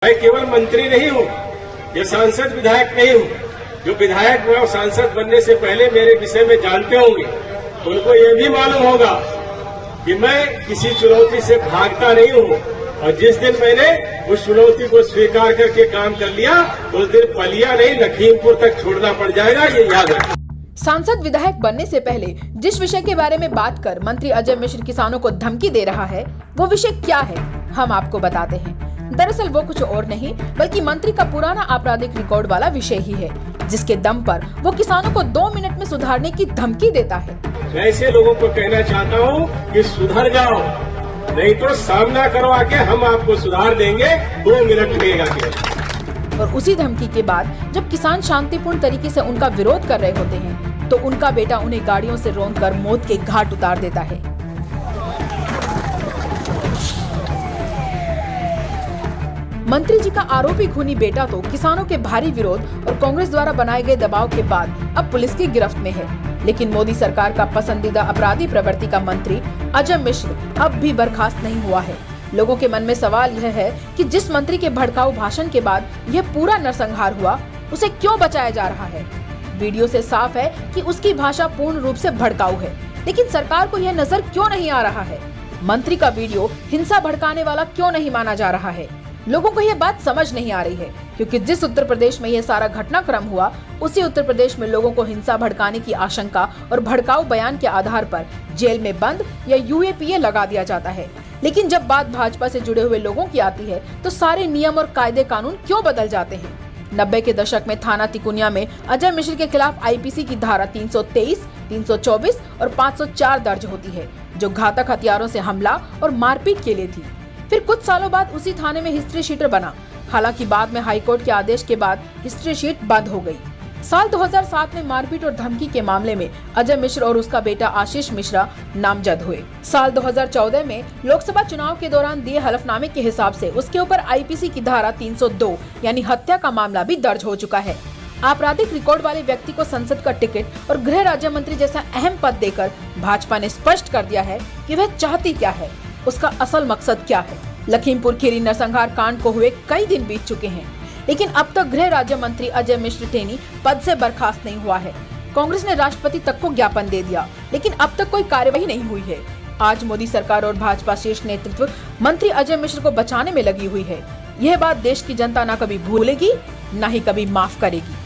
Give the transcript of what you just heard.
मैं केवल मंत्री नहीं हूं, ये सांसद विधायक नहीं हूं। जो विधायक व सांसद बनने से पहले मेरे विषय में जानते होंगे, उनको ये भी मालूम होगा कि मैं किसी चुनौती से भागता नहीं हूं। और जिस दिन मैंने उस चुनौती को स्वीकार करके काम कर लिया, उस दिन पलिया नहीं लखीमपुर तक छोड़ना पड़ जाएगा, ये याद रखें। सांसद विधायक बनने से पहले जिस विषय के बारे में बात कर मंत्री अजय मिश्र किसानों को धमकी दे रहा है, वो विषय क्या है, हम आपको बताते हैं। दरअसल वो कुछ और नहीं बल्कि मंत्री का पुराना आपराधिक रिकॉर्ड वाला विषय ही है, जिसके दम पर वो किसानों को 2 मिनट में सुधारने की धमकी देता है। मैं ऐसे लोगों को कहना चाहता हूँ कि सुधर जाओ, नहीं तो सामना करवा के हम आपको सुधार देंगे, 2 मिनट लगेगा केवल। और उसी धमकी के बाद जब किसान शांतिपूर्ण तरीके से उनका विरोध कर रहे होते हैं, तो उनका बेटा उन्हें गाड़ियों से रौंदकर मौत के घाट उतार देता है। मंत्री जी का आरोपी खूनी बेटा तो किसानों के भारी विरोध और कांग्रेस द्वारा बनाए गए दबाव के बाद अब पुलिस की गिरफ्त में है। लेकिन मोदी सरकार का पसंदीदा अपराधी प्रवृत्ति का मंत्री अजय मिश्र अब भी बर्खास्त नहीं हुआ है। लोगों के मन में सवाल यह है कि जिस मंत्री के भड़काऊ भाषण के बाद यह पूरा नरसंहार हुआ, उसे क्यों बचाया जा रहा है। वीडियो से साफ है कि उसकी भाषा पूर्ण रूप से भड़काऊ है, लेकिन सरकार को यह नजर क्यों नहीं आ रहा है। मंत्री का वीडियो हिंसा भड़काने वाला क्यों नहीं माना जा रहा है। लोगों को यह बात समझ नहीं आ रही है, क्योंकि जिस उत्तर प्रदेश में यह सारा घटनाक्रम हुआ, उसी उत्तर प्रदेश में लोगों को हिंसा भड़काने की आशंका और भड़काऊ बयान के आधार पर जेल में बंद या यूएपीए लगा दिया जाता है। लेकिन जब बात भाजपा से जुड़े हुए लोगों की आती है, तो सारे नियम और कायदे कानून क्यों बदल जाते हैं। 90 के दशक में थाना तिकुनिया में अजय मिश्र के खिलाफ आईपीसी की धारा 323, 324 और 504 दर्ज होती है, जो घातक हथियारों से हमला और मारपीट के लिए थी। फिर कुछ सालों बाद उसी थाने में हिस्ट्री शीटर बना। हालांकि बाद में हाईकोर्ट के आदेश के बाद हिस्ट्री शीट बंद हो गई। साल 2007 में मारपीट और धमकी के मामले में अजय मिश्र और उसका बेटा आशीष मिश्रा नामजद हुए। साल 2014 में लोकसभा चुनाव के दौरान दिए हलफनामे के हिसाब से उसके ऊपर आईपीसी की धारा 302 यानी हत्या का मामला भी दर्ज हो चुका है। आपराधिक रिकॉर्ड वाले व्यक्ति को संसद का टिकट और गृह राज्य मंत्री जैसा अहम पद देकर भाजपा ने स्पष्ट कर दिया है कि वह चाहती क्या है, उसका असल मकसद क्या है। लखीमपुर खीरी नरसंहार कांड को हुए कई दिन बीत चुके हैं, लेकिन अब तक गृह राज्य मंत्री अजय मिश्र टेनी पद से बर्खास्त नहीं हुआ है। कांग्रेस ने राष्ट्रपति तक को ज्ञापन दे दिया, लेकिन अब तक कोई कार्यवाही नहीं हुई है। आज मोदी सरकार और भाजपा शीर्ष नेतृत्व मंत्री अजय मिश्र को बचाने में लगी हुई है। यह बात देश की जनता न कभी भूलेगी, न ही कभी माफ करेगी।